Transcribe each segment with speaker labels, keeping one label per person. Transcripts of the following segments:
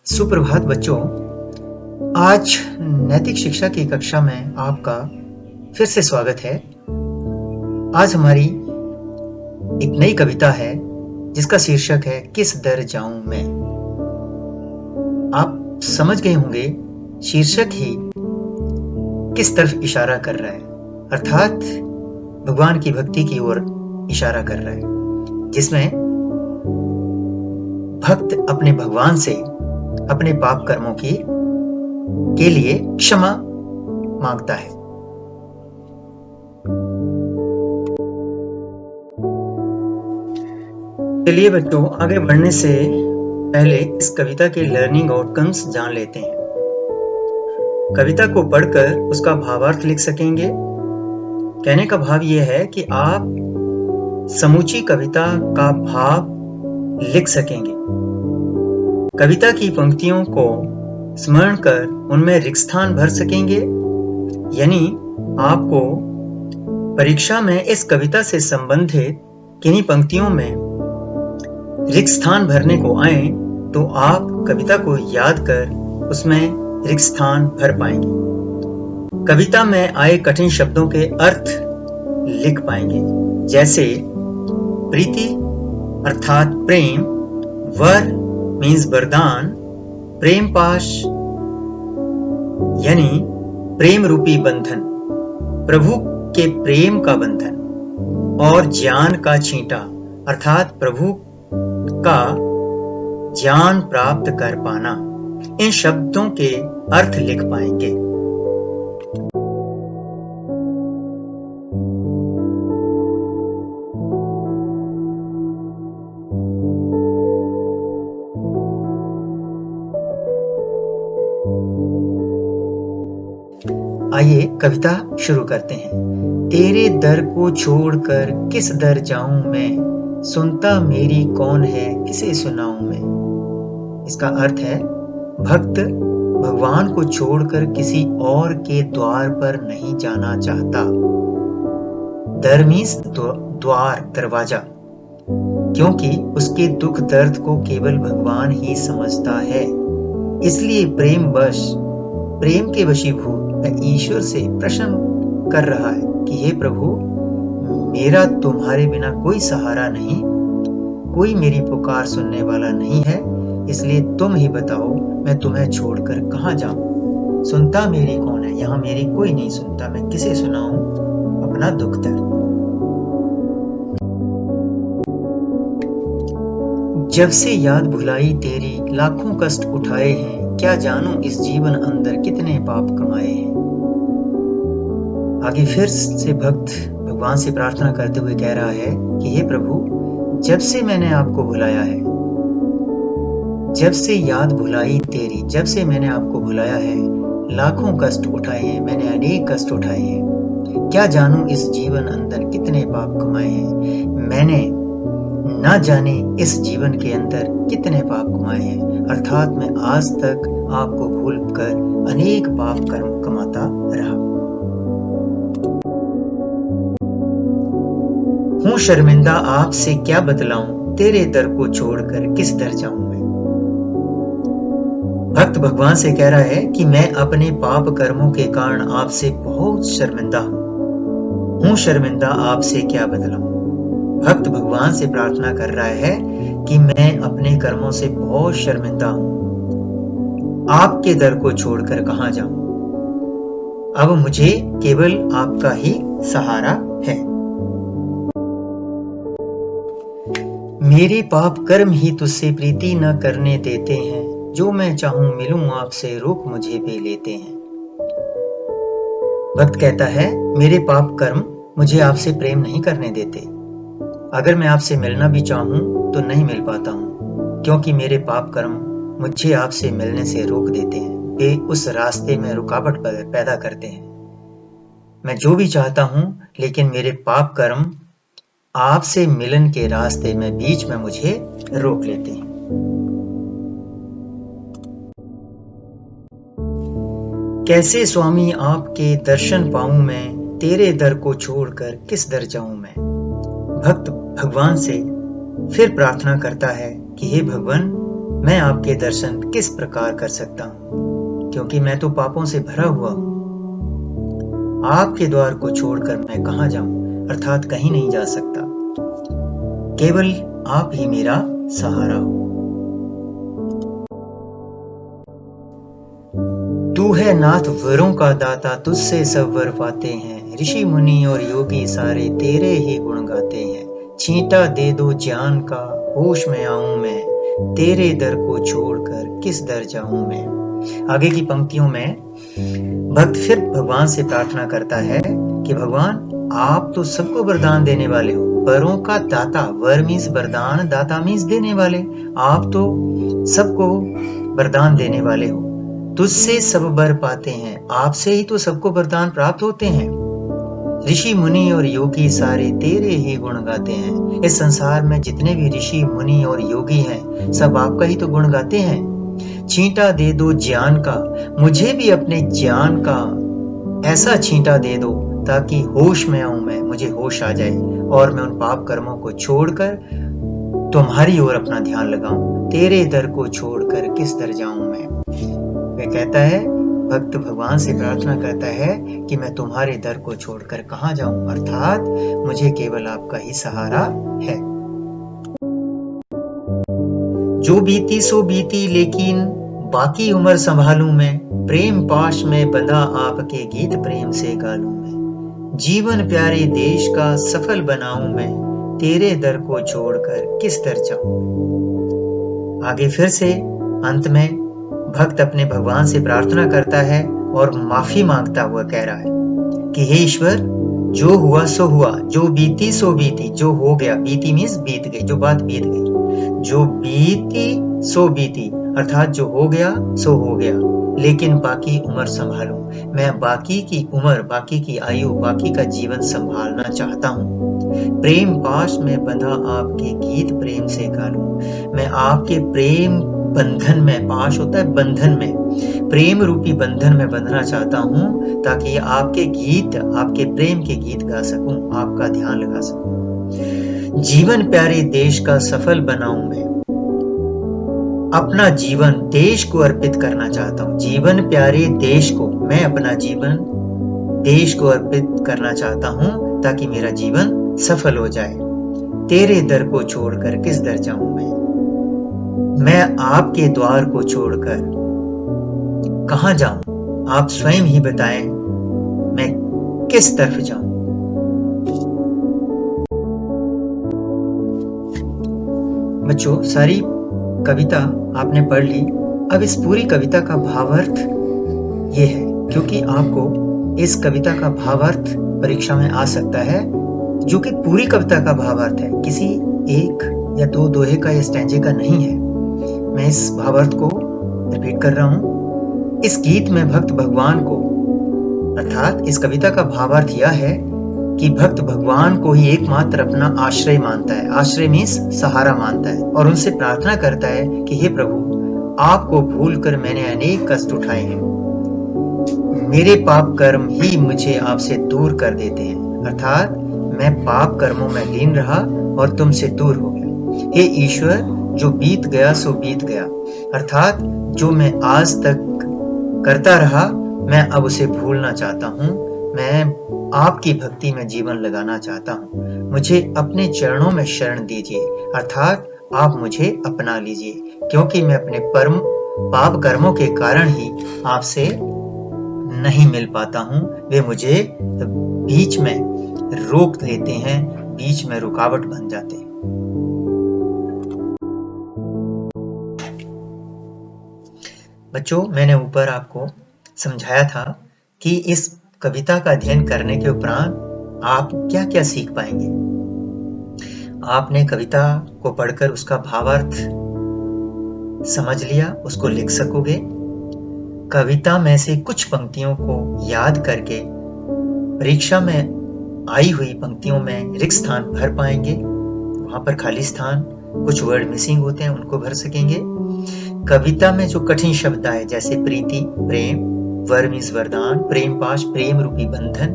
Speaker 1: सुप्रभात बच्चों। आज नैतिक शिक्षा की कक्षा में आपका फिर से स्वागत है। आज हमारी एक नई कविता है जिसका शीर्षक है किस दर जाऊं मैं। आप समझ गए होंगे, शीर्षक ही किस तरफ इशारा कर रहा है, अर्थात भगवान की भक्ति की ओर इशारा कर रहा है, जिसमें भक्त अपने भगवान से अपने पाप कर्मों के लिए क्षमा मांगता है। चलिए बच्चों, आगे बढ़ने से पहले इस कविता के लर्निंग आउटकम्स जान लेते हैं। कविता को पढ़कर उसका भावार्थ लिख सकेंगे। कहने का भाव यह है कि आप समूची कविता का भाव लिख सकेंगे। कविता की पंक्तियों को स्मरण कर उनमें रिक्त स्थान भर सकेंगे। यानी आपको परीक्षा में इस कविता से संबंधित किन्हीं पंक्तियों में रिक्त स्थान भरने को आए तो आप कविता को याद कर उसमें रिक्त स्थान भर पाएंगे। कविता में आए कठिन शब्दों के अर्थ लिख पाएंगे, जैसे प्रीति अर्थात प्रेम, वर मीन्स वरदान, प्रेम पाश यानी प्रेम रूपी बंधन, प्रभु के प्रेम का बंधन, और ज्ञान का छींटा अर्थात प्रभु का ज्ञान प्राप्त कर पाना। इन शब्दों के अर्थ लिख पाएंगे। आइए कविता शुरू करते हैं। तेरे दर को छोड़कर किस दर जाऊं मैं, सुनता मेरी कौन है किसे सुनाऊं मैं। इसका अर्थ है, भक्त भगवान को छोड़कर किसी और के द्वार पर नहीं जाना चाहता। दर मीन्स द्वार, दरवाजा, क्योंकि उसके दुख दर्द को केवल भगवान ही समझता है। इसलिए प्रेम के वशीभूत ईश्वर से प्रश्न कर रहा है कि हे प्रभु, मेरा तुम्हारे बिना कोई सहारा नहीं, कोई मेरी पुकार सुनने वाला नहीं है, इसलिए तुम ही बताओ मैं तुम्हें छोड़कर कहां जाऊं। सुनता मेरी कौन है, यहां मेरी कोई नहीं सुनता, मैं किसे सुनाऊं अपना दुख दर्द। जब से याद भुलाई तेरी, लाखों कष्ट उठाए हैं, क्या जानूं इस जीवन अंदर कितने पाप कमाए हैं। आगे फिर से भक्त भगवान से प्रार्थना करते हुए कह रहा है कि हे प्रभु, जब से मैंने आपको भुलाया है, जब से याद भुलाई तेरी, जब से मैंने आपको भुलाया है, लाखों कष्ट उठाए हैं, मैंने अनेक कष्ट उठाए हैं। क्या जानूं इस जीवन अंदर कितने पाप कमाए हैं, मैंने ना जाने इस जीवन के अंदर कितने पाप कमाए हैं। अर्थात मैं आज तक आपको भूलकर अनेक पाप कर्म कमाता रहा हूं। शर्मिंदा आपसे क्या बतलाऊं, तेरे दर को छोड़कर किस दर जाऊं मैं। भक्त भगवान से कह रहा है कि मैं अपने पाप कर्मों के कारण आपसे बहुत शर्मिंदा हूं। शर्मिंदा आपसे क्या बतलाऊं। भक्त भगवान से प्रार्थना कर रहा है कि मैं अपने कर्मों से बहुत शर्मिंदा हूं, आपके दर को छोड़कर कहां जाऊं। अब मुझे केवल आपका ही सहारा है। मेरे पाप कर्म ही तुझसे प्रीति न करने देते हैं, जो मैं चाहूं मिलूं आपसे, रोक मुझे भी लेते हैं। भक्त कहता है, मेरे पाप कर्म मुझे आपसे प्रेम नहीं करने देते। अगर मैं आपसे मिलना भी चाहूं तो नहीं मिल पाता हूं, क्योंकि मेरे पाप कर्म मुझे आपसे मिलने से रोक देते हैं। वे उस रास्ते में रुकावट पैदा करते हैं। मैं जो भी चाहता हूं, लेकिन मेरे पाप कर्म आपसे मिलन के रास्ते में बीच में मुझे रोक लेते हैं। कैसे स्वामी आपके दर्शन पाऊं मैं, तेरे दर को छोड़कर किस दर जाऊं मैं। भक्त भगवान से फिर प्रार्थना करता है कि हे भगवान, मैं आपके दर्शन किस प्रकार कर सकता हूँ, क्योंकि मैं तो पापों से भरा हुआ हूँ। आपके द्वार को छोड़कर मैं कहाँ जाऊं, अर्थात कहीं नहीं जा सकता। केवल आप ही मेरा सहारा हो। तू है नाथ वरों का दाता, तुझसे सब वर पाते हैं। ऋषि मुनि और योगी सारे तेरे ही गुण गाते हैं। छींटा दे दो ज्ञान का, होश में आऊं मैं। तेरे दर को छोड़कर किस दर जाऊं मैं। आगे की पंक्तियों में भक्त फिर भगवान से प्रार्थना करता है कि भगवान, आप तो सबको वरदान देने वाले हो, वरों का दाता। वर मीन्स वरदान, दाता मीन्स देने वाले। आप तो सबको वरदान देने वाले हो। तुझसे सब वर पाते हैं, आपसे ही तो सबको वरदान प्राप्त होते हैं। ऋषि मुनि और योगी सारे तेरे ही गुण गाते हैं। इस संसार में जितने भी ऋषि मुनि और योगी हैं, सब आपका ही तो गुण गाते हैं। छींटा दे दो ज्ञान का, मुझे भी अपने ज्ञान का ऐसा छींटा दे दो ताकि होश में आऊं मैं, मुझे होश आ जाए और मैं उन पाप कर्मों को छोड़कर तुम्हारी ओर अपना ध्यान लगाऊं। तेरे दर को छोड़कर किस दर जाऊं मैं। वह कहता है, भक्त भगवान से प्रार्थना करता है कि मैं तुम्हारे दर को छोड़कर कहाँ जाऊं, अर्थात मुझे केवल आपका ही सहारा है। जो बीती सो बीती, लेकिन बाकी उम्र संभालूं मैं। प्रेम पाश में बंधा आपके गीत प्रेम से गालूं मैं। जीवन प्यारे देश का सफल बनाऊं मैं। तेरे दर को छोड़कर किस दर जाऊं। आगे फिर से अंत में भक्त अपने भगवान से प्रार्थना करता है और माफी मांगता हुआ कह रहा है कि हे ईश्वर, जो हुआ सो हुआ, जो बीती सो बीती, जो हो गया, बीती मीन्स बीत गई, जो बात बीत गई, जो बीती सो बीती, अर्थात जो हो गया सो हो गया, लेकिन बाकी उम्र संभालूं। मैं बाकी की उम्र, बाकी की आयु, बाकी का जीवन संभालना चाहता हूँ। प्रेम पाश में बंधा आपके गीत प्रेम से गालूं। मैं आपके प्रेम बंधन में, पाश होता है बंधन में, प्रेम रूपी बंधन में बंधना चाहता हूं ताकि आपके गीत, आपके प्रेम के गीत गा सकूं, आपका ध्यान लगा सकूं। जीवन प्यारे देश का सफल बनाऊं मैं। अपना जीवन देश को अर्पित करना चाहता हूं। जीवन प्यारे देश को, मैं अपना जीवन देश को अर्पित करना चाहता हूं ताकि मेरा जीवन सफल हो जाए। तेरे दर को छोड़कर किस दर जाऊं मैं आपके द्वार को छोड़कर कहां जाऊं। आप स्वयं ही बताएं, मैं किस तरफ जाऊं। बच्चों, सारी कविता आपने पढ़ ली। अब इस पूरी कविता का भावार्थ ये है, क्योंकि आपको इस कविता का भावार्थ परीक्षा में आ सकता है, जो कि पूरी कविता का भावार्थ है, किसी एक या दो दोहे का या स्टैंजे का नहीं है। मैं इस भावार्थ को रिपीट कर रहा हूं। इस गीत में भक्त भगवान को, अर्थात इस कविता का भावार्थ यह है कि भक्त भगवान को ही एकमात्र अपना आश्रय मानता है। आश्रय मीन्स सहारा मानता है, और उनसे प्रार्थना करता है कि हे प्रभु, आपको भूलकर मैंने अनेक कष्ट उठाए हैं। मेरे पाप कर्म ही मुझे आपसे दूर कर देते हैं, अर्थात मैं पाप कर्मों में लीन रहा और तुमसे दूर हो गया। हे ईश्वर, जो बीत गया सो बीत गया, अर्थात जो मैं आज तक करता रहा, मैं अब उसे भूलना चाहता हूँ। मैं आपकी भक्ति में जीवन लगाना चाहता हूँ। मुझे अपने चरणों में शरण दीजिए, अर्थात आप मुझे अपना लीजिए, क्योंकि मैं अपने पाप कर्मों के कारण ही आपसे नहीं मिल पाता हूँ। वे मुझे बीच में रोक देते हैं, बीच में रुकावट बन जाते हैं। बच्चों, मैंने ऊपर आपको समझाया था कि इस कविता का अध्ययन करने के उपरांत आप क्या क्या सीख पाएंगे। आपने कविता को पढ़कर उसका भावार्थ समझ लिया, उसको लिख सकोगे। कविता में से कुछ पंक्तियों को याद करके परीक्षा में आई हुई पंक्तियों में रिक्त स्थान भर पाएंगे। वहां पर खाली स्थान, कुछ वर्ड मिसिंग होते हैं, उनको भर सकेंगे। कविता में जो कठिन शब्द आए, जैसे प्रीति, प्रेम, वर मीन्स वरदान, प्रेम पाश, प्रेम रूपी बंधन,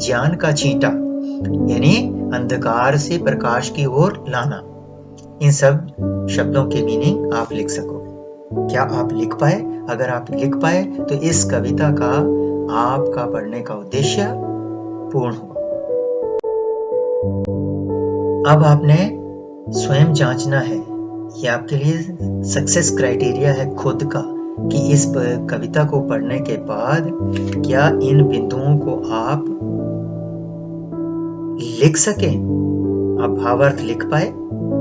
Speaker 1: ज्ञान का छींटा यानी अंधकार से प्रकाश की ओर लाना, इन सब शब्दों के मीनिंग आप लिख सकोगे। क्या आप लिख पाए? अगर आप लिख पाए तो इस कविता का आपका पढ़ने का उद्देश्य पूर्ण हुआ। अब आपने स्वयं जांचना है, ये आपके लिए सक्सेस क्राइटेरिया है खुद का, कि इस कविता को पढ़ने के बाद क्या इन बिंदुओं को आप लिख सके, आप भावार्थ लिख पाए,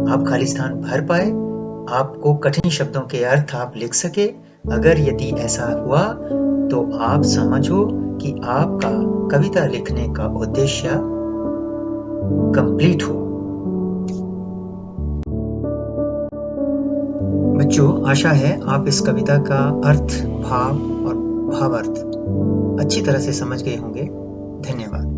Speaker 1: आप खाली स्थान भर पाए, आपको कठिन शब्दों के अर्थ आप लिख सके। अगर यदि ऐसा हुआ तो आप समझो कि आपका कविता लिखने का उद्देश्य कंप्लीट हुआ। बच्चों, आशा है आप इस कविता का अर्थ, भाव और भावार्थ अच्छी तरह से समझ गए होंगे। धन्यवाद।